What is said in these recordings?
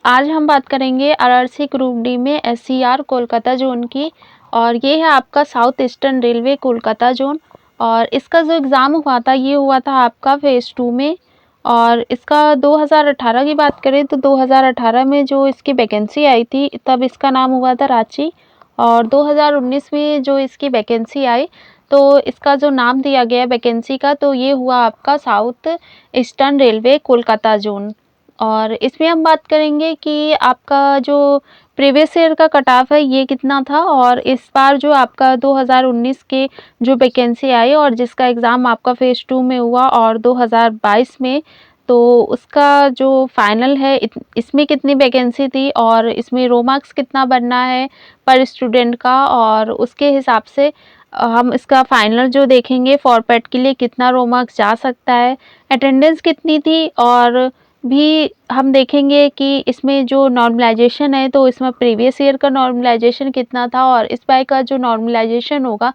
आज हम बात करेंगे आरआरसी ग्रुप डी में एससीआर कोलकाता जोन की। और ये है आपका south eastern railway Kolkata zone. और इसका जो एग्ज़ाम हुआ था ये हुआ था आपका फ़ेज़ 2 में। और इसका 2018 की बात करें तो 2018 में जो इसकी वैकेंसी आई थी तब इसका नाम हुआ था रांची। और 2019 में जो इसकी वैकेंसी आई तो इसका जो नाम दिया गया वैकेंसी का तो ये हुआ आपका south eastern railway Kolkata zone. और इसमें हम बात करेंगे कि आपका जो प्रीवियस ईयर का कट ऑफ है ये कितना था और इस बार जो आपका 2019 के जो वैकेंसी आई और जिसका एग्ज़ाम आपका फ़ेज़ 2 में हुआ और 2022 में, तो उसका जो फाइनल है इसमें कितनी वैकेंसी थी और इसमें रो मार्क्स कितना बनना है पर स्टूडेंट का, और उसके हिसाब से हम इसका फाइनल जो देखेंगे फॉरपैट के लिए कितना रो मार्क्स जा सकता है, अटेंडेंस कितनी थी, और भी हम देखेंगे कि इसमें जो नॉर्मलाइजेशन है तो इसमें प्रीवियस ईयर का नॉर्मलाइजेशन कितना था और इस बार का जो नॉर्मलाइजेशन होगा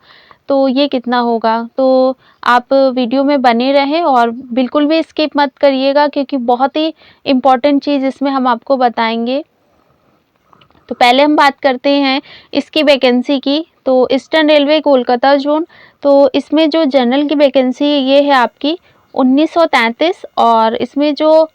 तो ये कितना होगा। तो आप वीडियो में बने रहें और बिल्कुल भी स्किप मत करिएगा क्योंकि बहुत ही इम्पॉर्टेंट चीज़ इसमें हम आपको बताएंगे। तो पहले हम बात करते हैं इसकी वैकेंसी की। तो ईस्टर्न रेलवे कोलकाता जोन, तो इसमें जो जनरल की वैकेंसी ये है आपकी 1933। और इसमें जो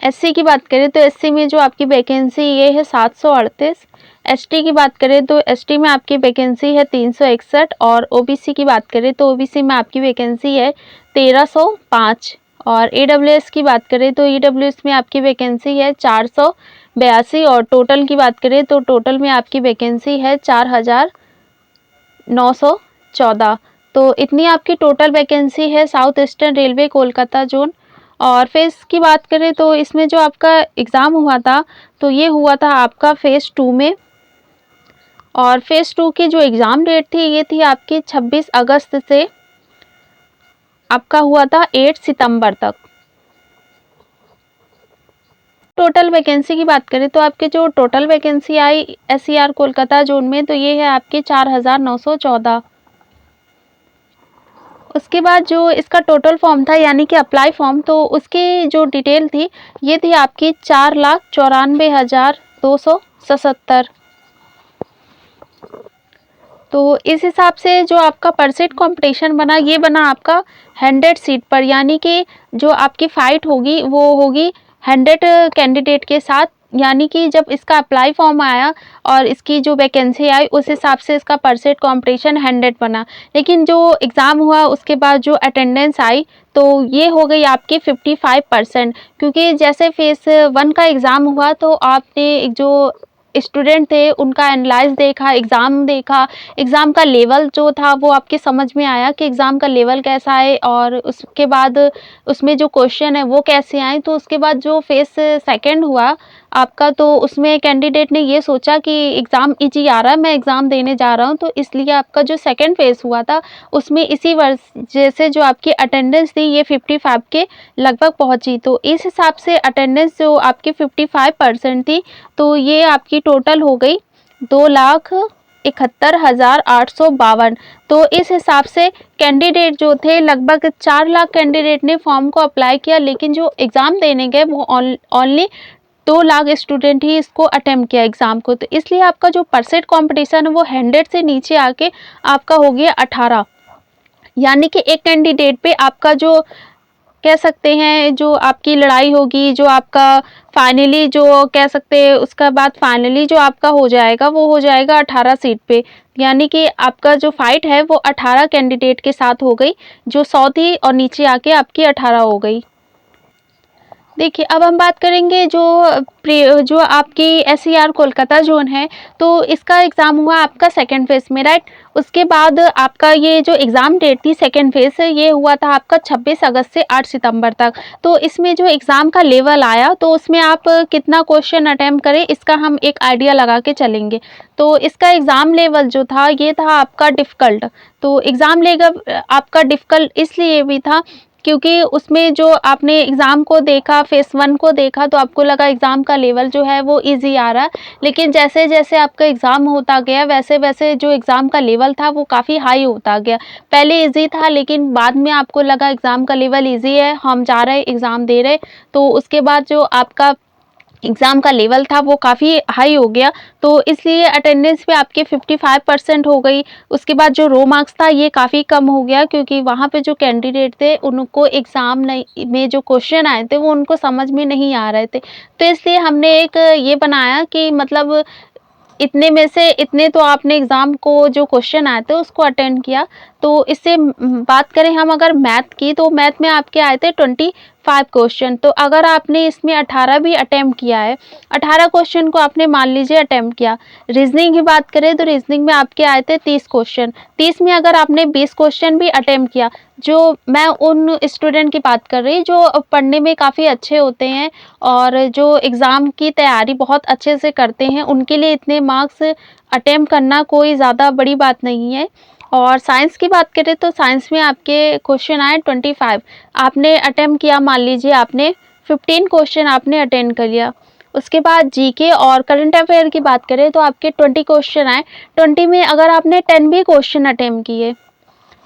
एससी की बात करें तो एससी में जो आपकी वैकेंसी ये है 738। एसटी की बात करें तो एसटी में आपकी वैकेंसी है 361। और ओबीसी की बात करें तो ओबीसी में आपकी वैकेंसी है 1305। और ईडब्ल्यूएस की बात करें तो ईडब्ल्यूएस में आपकी वैकेंसी है 482। और टोटल की बात करें तो टोटल में आपकी वैकेंसी है 4914। तो इतनी आपकी टोटल वैकेंसी है south eastern railway Kolkata zone. और फ़ेज़ की बात करें तो इसमें जो आपका एग्ज़ाम हुआ था तो ये हुआ था आपका फ़ेज़ 2 में। और फ़ेज़ 2 की जो एग्ज़ाम डेट थी ये थी आपकी 26 अगस्त से आपका हुआ था 8 सितंबर तक। टोटल वैकेंसी की बात करें तो आपके जो टोटल वैकेंसी आई एससीआर कोलकाता जोन में तो ये है आपकी 4914। उसके बाद जो इसका टोटल फॉर्म था यानी कि अप्लाई फॉर्म, तो उसकी जो डिटेल थी ये थी आपकी 4,94,277। तो इस हिसाब से जो आपका परसेंट कंपटीशन बना ये बना आपका 100 सीट पर, यानी कि जो आपकी फ़ाइट होगी वो होगी 100 कैंडिडेट के साथ। यानी कि जब इसका अप्लाई फॉर्म आया और इसकी जो वैकेंसी आई उस हिसाब से इसका परसेंट कंपटीशन 100 बना। लेकिन जो एग्ज़ाम हुआ उसके बाद जो अटेंडेंस आई तो ये हो गई आपकी 55%। क्योंकि जैसे फ़ेज़ 1 का एग्ज़ाम हुआ तो आपने जो स्टूडेंट थे उनका एनालाइज़ देखा, एग्ज़ाम देखा, एग्ज़ाम का लेवल जो था वो आपके समझ में आया कि एग्ज़ाम का लेवल कैसा है और उसके बाद उसमें जो क्वेश्चन है वो कैसे आए। तो उसके बाद जो फ़ेज़ सेकंड हुआ आपका तो उसमें कैंडिडेट ने ये सोचा कि एग्ज़ाम ईज़ी आ रहा है, मैं एग्ज़ाम देने जा रहा हूँ, तो इसलिए आपका जो सेकंड फ़ेज़ हुआ था उसमें इसी वजह से जो आपकी अटेंडेंस थी ये 55 के लगभग पहुँची। तो इस हिसाब से अटेंडेंस जो आपकी 55% थी तो ये आपकी टोटल हो गई 2,71,852। तो इस हिसाब से कैंडिडेट जो थे लगभग 4 लाख कैंडिडेट ने फॉर्म को अप्लाई किया, लेकिन जो एग्ज़ाम देने गए वो ओनली 2 लाख स्टूडेंट ही इसको अटेम्प्ट किया एग्ज़ाम को। तो इसलिए आपका जो परसेंट कंपटीशन है वो 100 से नीचे आके आपका हो गया 18। यानी कि एक कैंडिडेट पे आपका जो कह सकते हैं जो आपकी लड़ाई होगी, जो आपका फाइनली जो कह सकते हैं उसका बाद फाइनली जो आपका हो जाएगा वो हो जाएगा 18 सीट पे। यानी कि आपका जो फाइट है वो 18 कैंडिडेट के साथ हो गई, जो 100 थी और नीचे आके आपकी 18 हो गई। देखिए अब हम बात करेंगे जो आपकी एससीआर कोलकाता जोन है तो इसका एग्ज़ाम हुआ आपका सेकंड फ़ेज़ में, राइट। उसके बाद आपका ये जो एग्ज़ाम डेट थी सेकंड फ़ेज़ से ये हुआ था आपका 26 अगस्त से 8 सितंबर तक। तो इसमें जो एग्ज़ाम का लेवल आया तो उसमें आप कितना क्वेश्चन अटेम्प्ट करें इसका हम एक आइडिया लगा के चलेंगे। तो इसका एग्ज़ाम लेवल जो था ये था आपका डिफ़िकल्ट। तो एग्ज़ाम लेवल आपका डिफ़िकल्ट इसलिए भी था क्योंकि उसमें जो आपने एग्ज़ाम को देखा, फेज़ 1 को देखा तो आपको लगा एग्ज़ाम का लेवल जो है वो ईज़ी आ रहा है। लेकिन जैसे-जैसे आपका एग्ज़ाम होता गया वैसे-वैसे जो एग्ज़ाम का लेवल था वो काफ़ी हाई होता गया। पहले ईज़ी था लेकिन बाद में आपको लगा एग्ज़ाम का लेवल ईज़ी है, हम जा रहे हैं एग्ज़ाम दे रहे, तो उसके बाद जो आपका एग्ज़ाम का लेवल था वो काफ़ी हाई हो गया, तो इसलिए अटेंडेंस पे आपके 55% हो गई। उसके बाद जो रो मार्क्स था ये काफ़ी कम हो गया, क्योंकि वहाँ पे जो कैंडिडेट थे उनको एग्ज़ाम नहीं में जो क्वेश्चन आए थे वो उनको समझ में नहीं आ रहे थे। तो इसलिए हमने एक ये बनाया कि मतलब इतने में से इतने तो आपने एग्ज़ाम को जो क्वेश्चन आए थे उसको अटेंड किया। तो इससे बात करें हम अगर मैथ की, तो मैथ में आपके आए थे 25 क्वेश्चन। तो अगर आपने इसमें 18 भी अटेम्प्ट किया है, 18 क्वेश्चन को आपने मान लीजिए अटेम्प्ट किया। रीज़निंग की बात करें तो रीज़निंग में आपके आए थे 30 क्वेश्चन। 30 में अगर आपने 20 क्वेश्चन भी अटेम्प्ट किया, जो मैं उन स्टूडेंट की बात कर रही जो पढ़ने में काफ़ी अच्छे होते हैं और जो एग्ज़ाम की तैयारी बहुत अच्छे से करते हैं, उनके लिए इतने मार्क्स अटेम्प्ट करना कोई ज़्यादा बड़ी बात नहीं है। और साइंस की बात करें तो साइंस में आपके क्वेश्चन आए 25, आपने अटेम्प्ट किया, मान लीजिए आपने 15 क्वेश्चन आपने अटेंड कर लिया। उसके बाद जीके और करंट अफेयर की बात करें तो आपके 20 क्वेश्चन आए, 20 में अगर आपने 10 भी क्वेश्चन अटेम्प्ट किए,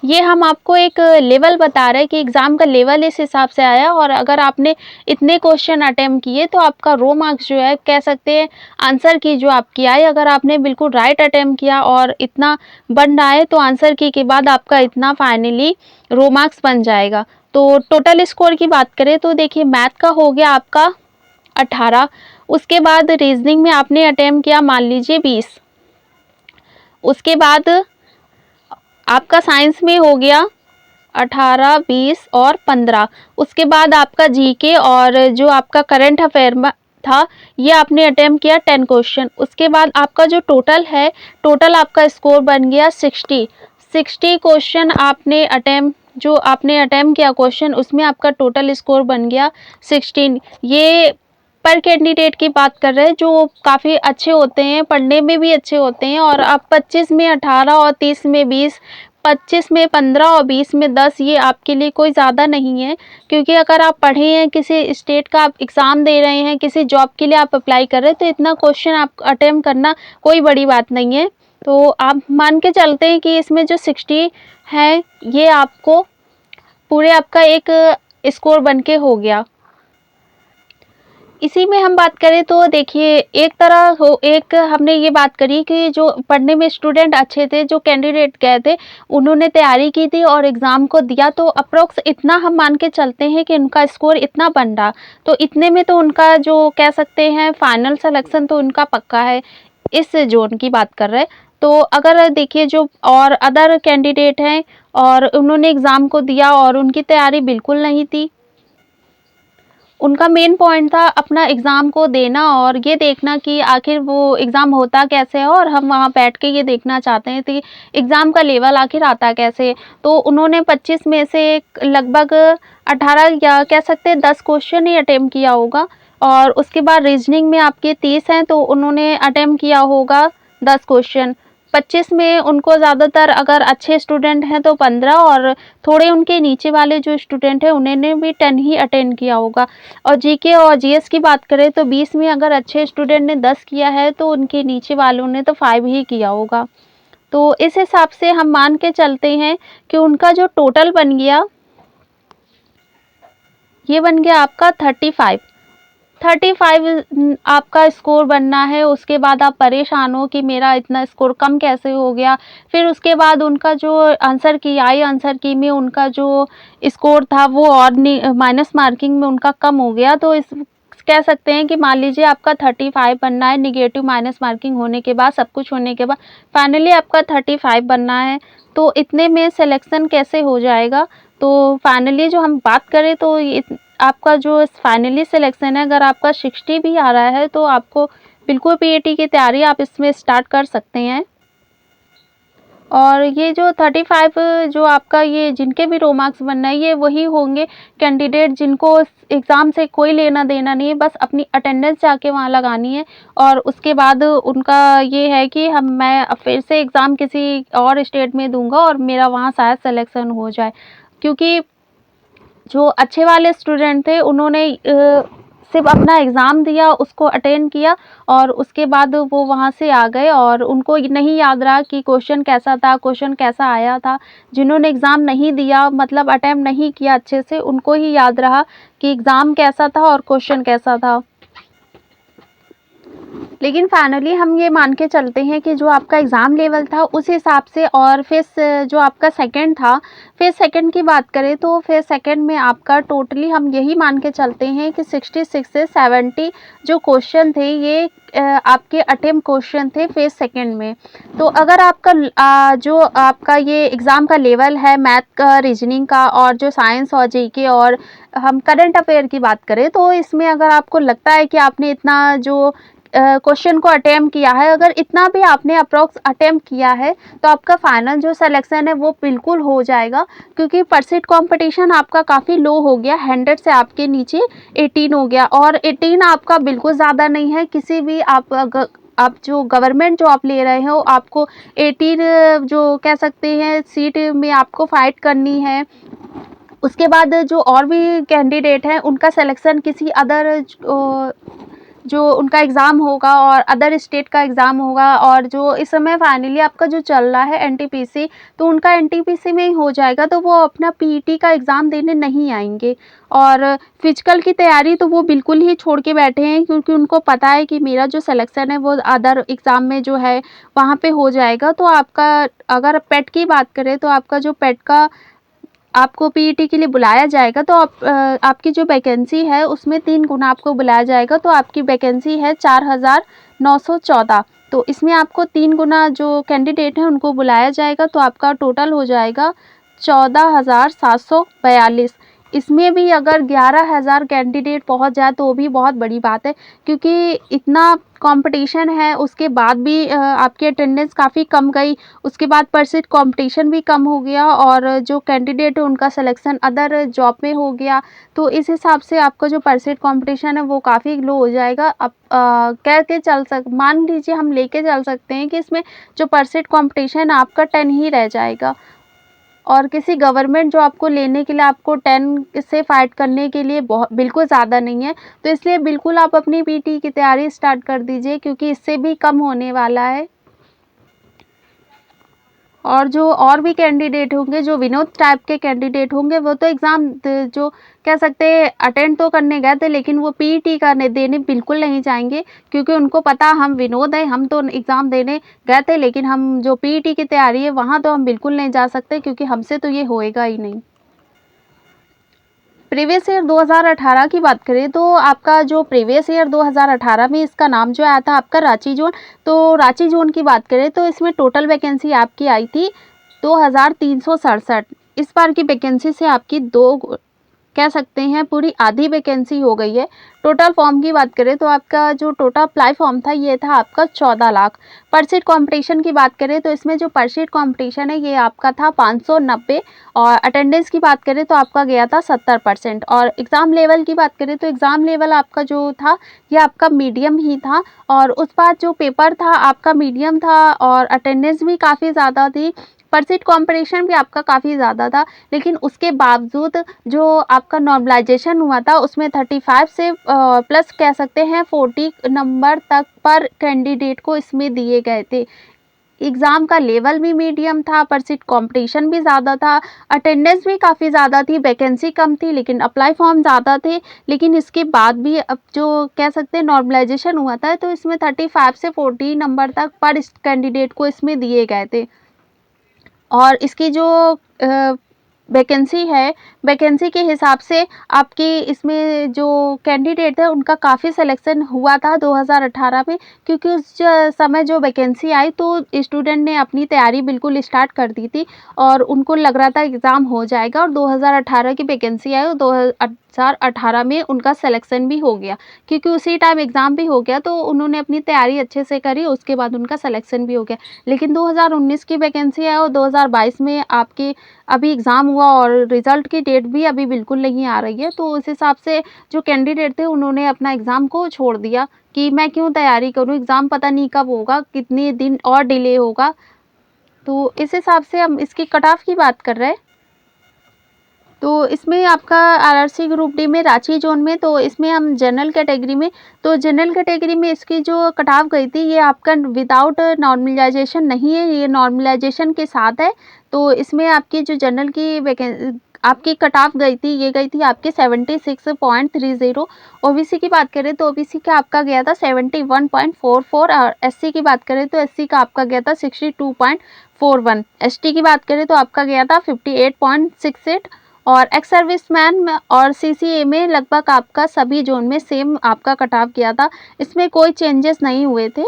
ये हम आपको एक लेवल बता रहे हैं कि एग्ज़ाम का लेवल इस हिसाब से आया। और अगर आपने इतने क्वेश्चन अटेम्प्ट किए तो आपका रो मार्क्स जो है, कह सकते हैं आंसर की जो आपकी आई, अगर आपने बिल्कुल राइट अटेम्प्ट किया और इतना बन रहा है तो आंसर की के बाद आपका इतना फाइनली रो मार्क्स बन जाएगा। तो टोटल स्कोर की बात करें तो देखिए मैथ का हो गया आपका 18, उसके बाद रीजनिंग में आपने अटेम्प्ट किया मान लीजिए 20, उसके बाद आपका साइंस में हो गया 18, 20 और 15, उसके बाद आपका जीके और जो आपका करंट अफेयर में था ये आपने अटेम्प्ट किया 10 क्वेश्चन। उसके बाद आपका जो टोटल है, टोटल आपका स्कोर बन गया 60 क्वेश्चन आपने अटेम्प्ट किया क्वेश्चन, उसमें आपका टोटल स्कोर बन गया 16। ये पर कैंडिडेट की बात कर रहे हैं जो काफ़ी अच्छे होते हैं, पढ़ने में भी अच्छे होते हैं। और आप 25 में 18 और 30 में 20, 25 में 15 और 20 में 10, ये आपके लिए कोई ज़्यादा नहीं है, क्योंकि अगर आप पढ़े हैं, किसी स्टेट का आप एग्ज़ाम दे रहे हैं, किसी जॉब के लिए आप अप्लाई कर रहे हैं, तो इतना क्वेश्चन आप अटेम्प्ट करना कोई बड़ी बात नहीं है। तो आप मान के चलते हैं कि इसमें जो 60 है ये आपको पूरे आपका एक स्कोर बन के हो गया। इसी में हम बात करें तो देखिए एक हमने ये बात करी कि जो पढ़ने में स्टूडेंट अच्छे थे, जो कैंडिडेट गए थे, उन्होंने तैयारी की थी और एग्ज़ाम को दिया, तो अप्रोक्स इतना हम मान के चलते हैं कि उनका स्कोर इतना बन रहा, तो इतने में तो उनका जो कह सकते हैं फाइनल सिलेक्शन तो उनका पक्का है। इस जोन की बात कर रहे हैं। तो अगर देखिए जो और अदर कैंडिडेट हैं और उन्होंने एग्ज़ाम को दिया और उनकी तैयारी बिल्कुल नहीं थी, उनका मेन पॉइंट था अपना एग्ज़ाम को देना और ये देखना कि आखिर वो एग्ज़ाम होता कैसे है, और हम वहाँ बैठ के ये देखना चाहते हैं कि एग्ज़ाम का लेवल आखिर आता कैसे है। तो उन्होंने 25 में से लगभग 18 या कह सकते हैं 10 क्वेश्चन ही अटेम्प्ट किया होगा, और उसके बाद रीजनिंग में आपके 30 हैं तो उन्होंने अटेम्प्ट किया होगा 10 क्वेश्चन। 25 में उनको ज़्यादातर अगर अच्छे स्टूडेंट हैं तो 15, और थोड़े उनके नीचे वाले जो स्टूडेंट हैं उन्होंने भी 10 ही अटेंड किया होगा। और जीके और जीएस की बात करें तो 20 में अगर अच्छे स्टूडेंट ने 10 किया है तो उनके नीचे वालों ने तो 5 ही किया होगा। तो इस हिसाब से हम मान के चलते हैं कि उनका जो टोटल बन गया, ये बन गया आपका 35 आपका स्कोर बनना है। उसके बाद आप परेशान हो कि मेरा इतना स्कोर कम कैसे हो गया। फिर उसके बाद उनका जो आंसर की में उनका जो स्कोर था वो और माइनस मार्किंग में उनका कम हो गया। तो इस कह सकते हैं कि मान लीजिए आपका 35 बनना है, निगेटिव माइनस मार्किंग होने के बाद, सब कुछ होने के बाद फाइनली आपका 35 बनना है। तो इतने में सिलेक्शन कैसे हो जाएगा? तो फाइनली जो हम बात करें तो आपका जो फाइनली सिलेक्शन है, अगर आपका 60 भी आ रहा है तो आपको बिल्कुल पीएटी की तैयारी आप इसमें स्टार्ट कर सकते हैं। और ये जो 35 जो आपका ये जिनके भी रो मार्क्स बनना है, ये वही होंगे कैंडिडेट जिनको एग्ज़ाम से कोई लेना देना नहीं है, बस अपनी अटेंडेंस जाके वहाँ लगानी है। और उसके बाद उनका ये है कि मैं फिर से एग्ज़ाम किसी और स्टेट में दूंगा और मेरा वहाँ शायद सिलेक्शन हो जाए, क्योंकि जो अच्छे वाले स्टूडेंट थे उन्होंने सिर्फ़ अपना एग्ज़ाम दिया, उसको अटेंड किया और उसके बाद वो वहाँ से आ गए और उनको नहीं याद रहा कि क्वेश्चन कैसा था, क्वेश्चन कैसा आया था। जिन्होंने एग्ज़ाम नहीं दिया मतलब अटेम्प्ट नहीं किया अच्छे से, उनको ही याद रहा कि एग्ज़ाम कैसा था और क्वेश्चन कैसा था। लेकिन फाइनली हम ये मान के चलते हैं कि जो आपका एग्ज़ाम लेवल था उस हिसाब से और फिर जो आपका सेकंड था, फिर सेकंड की बात करें तो फिर सेकंड में आपका टोटली हम यही मान के चलते हैं कि 66 से 70 जो क्वेश्चन थे ये आपके अटेम्प्ट क्वेश्चन थे फेज़ सेकंड में। तो अगर आपका जो आपका ये एग्ज़ाम का लेवल है मैथ का, रीजनिंग का और जो साइंस और जीके और हम करंट अफेयर की बात करें तो इसमें अगर आपको लगता है कि आपने इतना जो क्वेश्चन को अटेम्प्ट किया है, अगर इतना भी आपने अप्रॉक्स अटेम्प्ट किया है तो आपका फाइनल जो सिलेक्शन है वो बिल्कुल हो जाएगा, क्योंकि परसेंट कंपटीशन आपका काफ़ी लो हो गया, 100 से आपके नीचे 18 हो गया और 18 आपका बिल्कुल ज़्यादा नहीं है। किसी भी आप जो गवर्नमेंट जॉब ले रहे हो आपको 18 जो कह सकते हैं सीट में आपको फाइट करनी है। उसके बाद जो और भी कैंडिडेट हैं उनका सिलेक्शन किसी अदर जो उनका एग्ज़ाम होगा और अदर स्टेट का एग्ज़ाम होगा और जो इस समय फाइनली आपका जो चल रहा है एनटीपीसी, तो उनका एनटीपीसी में ही हो जाएगा, तो वो अपना पीईटी का एग्ज़ाम देने नहीं आएँगे। और फिजिकल की तैयारी तो वो बिल्कुल ही छोड़ के बैठे हैं, क्योंकि उनको पता है कि मेरा जो सिलेक्शन है वो अदर एग्ज़ाम में जो है वहाँ पे हो जाएगा। तो आपका अगर पेट की बात करें तो आपका जो पेट का आपको पीईटी के लिए बुलाया जाएगा, तो आपकी जो वैकेंसी है उसमें 3 गुना आपको बुलाया जाएगा, तो आपकी वैकेंसी है 4914। तो इसमें आपको 3 गुना जो कैंडिडेट हैं उनको बुलाया जाएगा, तो आपका टोटल हो जाएगा 14,742। इसमें भी अगर 11,000 कैंडिडेट पहुंच जाए तो भी बहुत बड़ी बात है, क्योंकि इतना कंपटीशन है उसके बाद भी आपकी अटेंडेंस काफ़ी कम गई। उसके बाद परसेंट कंपटीशन भी कम हो गया और जो कैंडिडेट है उनका सिलेक्शन अदर जॉब में हो गया। तो इस हिसाब से आपका जो परसेंट कंपटीशन है वो काफ़ी लो हो जाएगा। अब कह के मान लीजिए हम लेके चल सकते हैं कि इसमें जो परसेंट कंपटीशन है आपका 10 ही रह जाएगा और किसी गवर्नमेंट जॉब को लेने के लिए आपको 10 से फाइट करने के लिए बहुत बिल्कुल ज़्यादा नहीं है। तो इसलिए बिल्कुल आप अपनी पीटी की तैयारी स्टार्ट कर दीजिए, क्योंकि इससे भी कम होने वाला है। और जो और भी कैंडिडेट होंगे, जो विनोद टाइप के कैंडिडेट होंगे, वो तो एग्ज़ाम जो कह सकते हैं अटेंड तो करने गए थे, लेकिन वो पीईटी का देने बिल्कुल नहीं जाएँगे, क्योंकि उनको पता हम विनोद हैं, हम तो एग्ज़ाम देने गए थे, लेकिन हम जो पीईटी की तैयारी है वहाँ तो हम बिल्कुल नहीं जा सकते, क्योंकि हमसे तो ये होएगा ही नहीं। प्रीवियस ईयर 2018 की बात करें तो आपका जो प्रीवियस ईयर 2018 में इसका नाम जो आया था आपका रांची जोन। तो रांची जोन की बात करें तो इसमें टोटल वैकेंसी आपकी आई थी 2367। इस बार की वैकेंसी से आपकी दो कह सकते हैं पूरी आधी वैकेंसी हो गई है। टोटल फॉर्म की बात करें तो आपका जो टोटल अप्लाई फॉर्म था ये था आपका 14 लाख। परसेंट कंपटीशन की बात करें तो इसमें जो परसेंट कंपटीशन है ये आपका था 590 और अटेंडेंस की बात करें तो आपका गया था 70%। और एग्ज़ाम लेवल की बात करें तो एग्ज़ाम लेवल आपका जो था ये आपका मीडियम ही था और उस बार जो पेपर था आपका मीडियम था और अटेंडेंस भी काफ़ी ज़्यादा थी। परसेंट कंपटीशन भी आपका काफ़ी ज़्यादा था, लेकिन उसके बावजूद जो आपका नॉर्मलाइजेशन हुआ था उसमें 35 से प्लस कह सकते हैं 40 नंबर तक पर कैंडिडेट को इसमें दिए गए थे। एग्ज़ाम का लेवल भी मीडियम था, परसेंट कंपटीशन भी ज़्यादा था, अटेंडेंस भी काफ़ी ज़्यादा थी, वैकेंसी कम थी लेकिन अप्लाई फॉर्म ज़्यादा थे। लेकिन इसके बाद भी अब जो कह सकते हैं नॉर्मलाइजेशन हुआ था तो इसमें 35 से 40 नंबर तक पर इस कैंडिडेट को इसमें दिए गए थे। और इसकी जो वैकेंसी है, वैकेंसी के हिसाब से आपकी इसमें जो कैंडिडेट है उनका काफ़ी सिलेक्शन हुआ था 2018 में, क्योंकि उस समय जो वैकेंसी आई तो स्टूडेंट ने अपनी तैयारी बिल्कुल स्टार्ट कर दी थी और उनको लग रहा था एग्ज़ाम हो जाएगा और 2018 की वैकेंसी आई और 2018 में उनका सिलेक्शन भी हो गया, क्योंकि उसी टाइम एग्ज़ाम भी हो गया तो उन्होंने अपनी तैयारी अच्छे से करी, उसके बाद उनका सिलेक्शन भी हो गया। लेकिन 2019 की वैकेंसी है और 2022 में आपकी अभी एग्ज़ाम हुआ और रिज़ल्ट की डेट भी अभी बिल्कुल नहीं आ रही है, तो उस हिसाब से जो कैंडिडेट थे उन्होंने अपना एग्ज़ाम को छोड़ दिया कि मैं क्यों तैयारी करूँ, एग्ज़ाम पता नहीं कब होगा, कितने दिन और डिले होगा। तो इस हिसाब से हम इसकी कट ऑफ की बात कर रहे हैं। तो इसमें आपका आरआरसी ग्रुप डी में रांची जोन में, तो इसमें हम जनरल कैटेगरी में, तो जनरल कैटेगरी में इसकी जो कट ऑफ गई थी ये आपका विदाउट नॉर्मलाइजेशन नहीं है, ये नॉर्मलाइजेशन के साथ है। तो इसमें आपकी जो जनरल की आपकी कट ऑफ गई थी, ये गई थी आपकी 76.30। ओबीसी की बात करें तो ओबीसी का आपका गया था 71.44, और एससी की बात करें तो एससी का आपका गया था 62.41। एसटी की बात करें तो आपका गया था 58.68। और एक्स सर्विसमैन और सीसीए में लगभग आपका सभी जोन में सेम आपका कट ऑफ गया था, इसमें कोई चेंजेस नहीं हुए थे।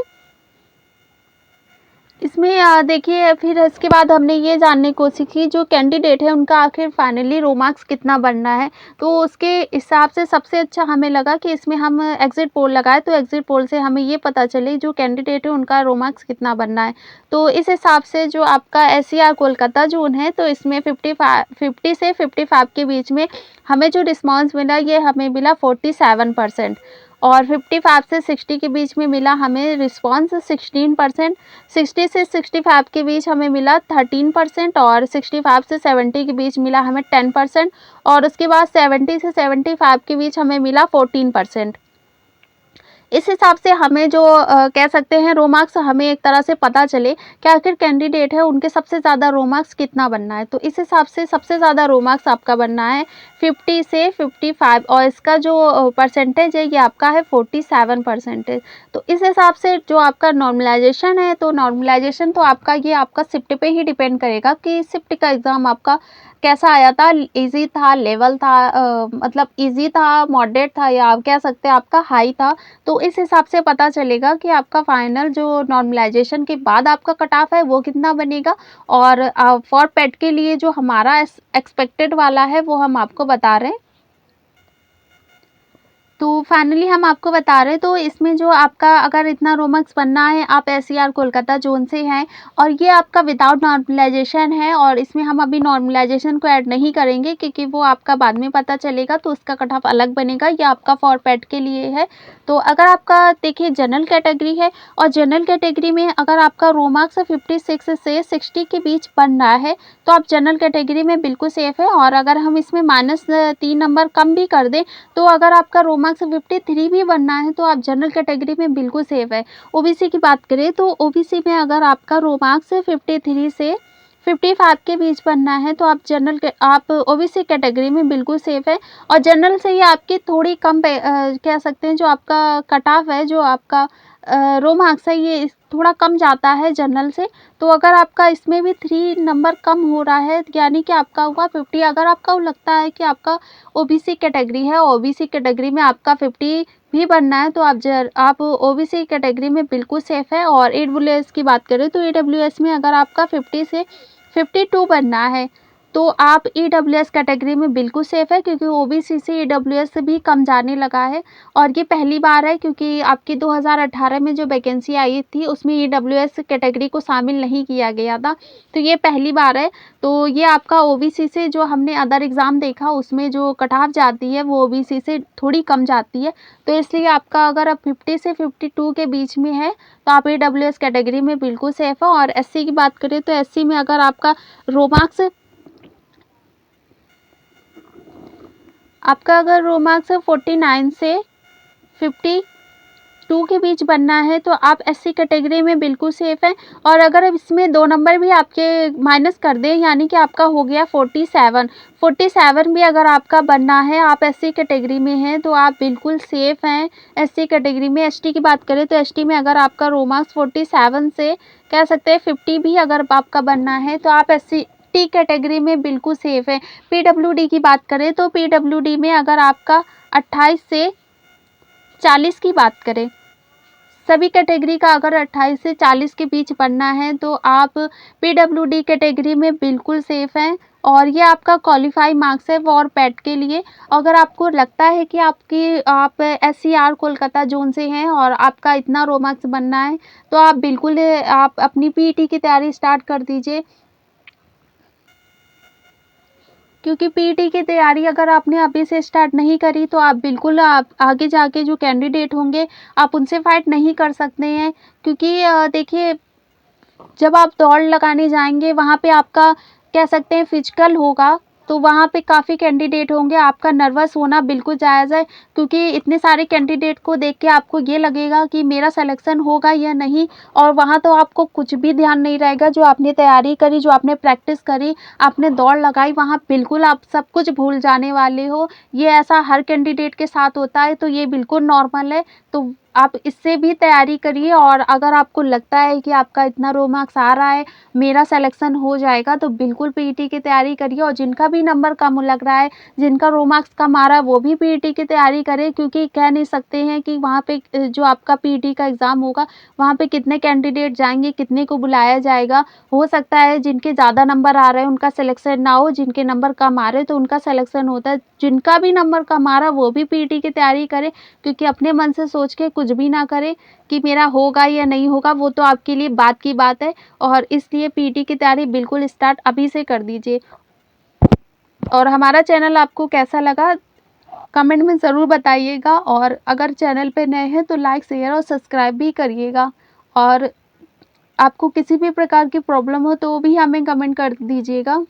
इसमें देखिए फिर इसके बाद हमने ये जानने की कोशिश की जो कैंडिडेट है उनका आखिर फाइनली रो मार्क्स कितना बनना है। तो उसके हिसाब से सबसे अच्छा हमें लगा कि इसमें हम एग्जिट पोल लगाए, तो एग्जिट पोल से हमें ये पता चले जो कैंडिडेट है उनका रो मार्क्स कितना बनना है। तो इस हिसाब से जो आपका एससीआर कोलकाता जोन है, तो इसमें 50 से 55 के बीच में हमें जो रिस्पॉन्स मिला ये हमें मिला 47%, और 55 से 60 के बीच में मिला हमें रिस्पॉन्स 16%, 60 से 65 के बीच हमें मिला 13%, और 65 से 70 के बीच मिला हमें 10%, और उसके बाद 70 से 75 के बीच हमें मिला 14%। इस हिसाब से हमें जो कह सकते हैं रो मार्क्स हमें एक तरह से पता चले कि आखिर कैंडिडेट है उनके सबसे ज़्यादा रो मार्क्स कितना बनना है। तो इस हिसाब से सबसे ज़्यादा रो मार्क्स आपका बनना है 50 से 55, और इसका जो परसेंटेज है ये आपका है 47%। तो इस हिसाब से जो आपका नॉर्मलाइजेशन है, तो नॉर्मलाइजेशन तो आपका ये आपका शिफ्ट पे ही डिपेंड करेगा कि शिफ्ट का एग्ज़ाम आपका कैसा आया था, ईजी था, लेवल था, मतलब ईजी था, मॉडरेट था, या आप कह सकते हैं आपका हाई था। तो इस हिसाब से पता चलेगा कि आपका फाइनल जो नॉर्मलाइजेशन के बाद आपका कट ऑफ है वो कितना बनेगा। और फॉर पेट के लिए जो हमारा एक्सपेक्टेड वाला है वो हम आपको बता रहे हैं। तो फाइनली हम आपको बता रहे हैं, तो इसमें जो आपका अगर इतना रो मार्क्स बनना है, आप एससीआर कोलकाता जोन से हैं और ये आपका विदाउट नॉर्मलाइजेशन है, और इसमें हम अभी नॉर्मलाइजेशन को ऐड नहीं करेंगे क्योंकि वो आपका बाद में पता चलेगा, तो उसका कट ऑफ अलग बनेगा। ये आपका फॉर पेट के लिए है। तो अगर आपका देखिए जनरल कैटेगरी है, और जनरल कैटेगरी में अगर आपका रो मार्क्स 56 से 60 के बीच बन रहा है तो आप जनरल कैटेगरी में बिल्कुल सेफ़ है। और अगर हम इसमें -3 नंबर कम भी कर दें, तो अगर आपका रो मार्क्स 53 भी बनना है तो आप जनरल कैटेगरी में बिल्कुल सेफ़ है। ओबीसी की बात करें तो ओबीसी में अगर आपका रो मार्क्स 53 से 55 के बीच बनना है तो आप ओबीसी कैटेगरी में बिल्कुल सेफ़ है। और जनरल से ही आपकी थोड़ी कम कह सकते हैं जो आपका कट ऑफ है, जो आपका रो मार्क्स है, ये थोड़ा कम जाता है जनरल से। तो अगर आपका इसमें भी 3 नंबर कम हो रहा है यानी कि आपका हुआ 50। अगर आपका लगता है कि आपका ओबीसी कैटेगरी है, ओबीसी कैटेगरी में आपका 50 भी बनना है, तो आप ओबीसी कैटेगरी में बिल्कुल सेफ़ है। और ईडब्ल्यूएस की बात करें तो ईडब्ल्यूएस में अगर आपका 50 से 52 बनना है तो आप ईडब्ल्यूएस कैटेगरी में बिल्कुल सेफ़ है, क्योंकि ओबीसी से ईडब्ल्यूएस से भी कम जाने लगा है। और ये पहली बार है क्योंकि आपकी 2018 में जो वैकेंसी आई थी उसमें ईडब्ल्यूएस कैटेगरी को शामिल नहीं किया गया था, तो ये पहली बार है। तो ये आपका ओबीसी से जो हमने अदर एग्ज़ाम देखा उसमें जो कट ऑफ जाती है वो ओबीसी से थोड़ी कम जाती है। तो इसलिए आपका अगर आप 50 से 52 के बीच में है तो आप ईडब्ल्यूएस कैटेगरी में बिल्कुल सेफ़ है। और एससी की बात करें तो एससी में अगर आपका रो मार्क्स 49 से 52 के बीच बनना है तो आप एससी कैटेगरी में बिल्कुल सेफ़ हैं। और अगर अब इसमें 2 नंबर भी आपके माइनस कर दें यानी कि आपका हो गया 47 भी अगर आपका बनना है, आप एससी कैटेगरी में हैं तो आप बिल्कुल सेफ़ हैं एससी कैटेगरी में। एसटी की बात करें तो एसटी में अगर आपका रो मार्क्स 47 से कह सकते हैं 50 भी अगर आपका बनना है तो आप एससी टी कैटेगरी में बिल्कुल सेफ़ है। पीडब्ल्यूडी की बात करें तो पीडब्ल्यूडी में अगर आपका 28 से 40 की बात करें, सभी कैटेगरी का अगर 28 से 40 के बीच बनना है तो आप पीडब्ल्यूडी कैटेगरी में बिल्कुल सेफ़ हैं। और ये आपका क्वालिफाई मार्क्स है फॉर पेट के लिए। अगर आपको लगता है कि आप एससीआर कोलकाता जोन से हैं और आपका इतना रो मार्क्स बनना है तो आप बिल्कुल आप अपनी पीईटी की तैयारी स्टार्ट कर दीजिए, क्योंकि पीईटी की तैयारी अगर आपने अभी से स्टार्ट नहीं करी तो आप बिल्कुल आप आगे जाके जो कैंडिडेट होंगे आप उनसे फाइट नहीं कर सकते हैं। क्योंकि देखिए जब आप दौड़ लगाने जाएंगे वहाँ पे आपका कह सकते हैं फिजिकल होगा, तो वहाँ पे काफ़ी कैंडिडेट होंगे, आपका नर्वस होना बिल्कुल जायज़ है, क्योंकि इतने सारे कैंडिडेट को देख के आपको ये लगेगा कि मेरा सिलेक्शन होगा या नहीं, और वहाँ तो आपको कुछ भी ध्यान नहीं रहेगा। जो आपने तैयारी करी, जो आपने प्रैक्टिस करी, आपने दौड़ लगाई, वहाँ बिल्कुल आप सब कुछ भूल जाने वाले हो। ये ऐसा हर कैंडिडेट के साथ होता है, तो ये बिल्कुल नॉर्मल है। तो आप इससे भी तैयारी करिए, और अगर आपको लगता है कि आपका इतना रो मार्क्स आ रहा है, मेरा सिलेक्शन हो जाएगा, तो बिल्कुल पीईटी की तैयारी करिए। और जिनका भी नंबर कम लग रहा है, जिनका रो मार्क्स कम आ रहा है, वो भी पीईटी की तैयारी करें, क्योंकि कह नहीं सकते हैं कि वहाँ पे जो आपका पीईटी का एग्ज़ाम होगा, वहाँ पे कितने कैंडिडेट जाएँगे, कितने को बुलाया जाएगा। हो सकता है जिनके ज़्यादा नंबर आ रहे हैं उनका सिलेक्शन ना हो, जिनके नंबर कम आ रहे हैं तो उनका सिलेक्शन होता है। जिनका भी नंबर कम आ रहा है वो भी पीईटी की तैयारी करें, क्योंकि अपने मन से सोच के कुछ भी ना करें कि मेरा होगा या नहीं होगा, वो तो आपके लिए बात की बात है। और इसलिए पीईटी की तैयारी बिल्कुल स्टार्ट अभी से कर दीजिए। और हमारा चैनल आपको कैसा लगा, कमेंट में ज़रूर बताइएगा, और अगर चैनल पे नए हैं तो लाइक, शेयर और सब्सक्राइब भी करिएगा। और आपको किसी भी प्रकार की प्रॉब्लम हो तो भी हमें कमेंट कर दीजिएगा।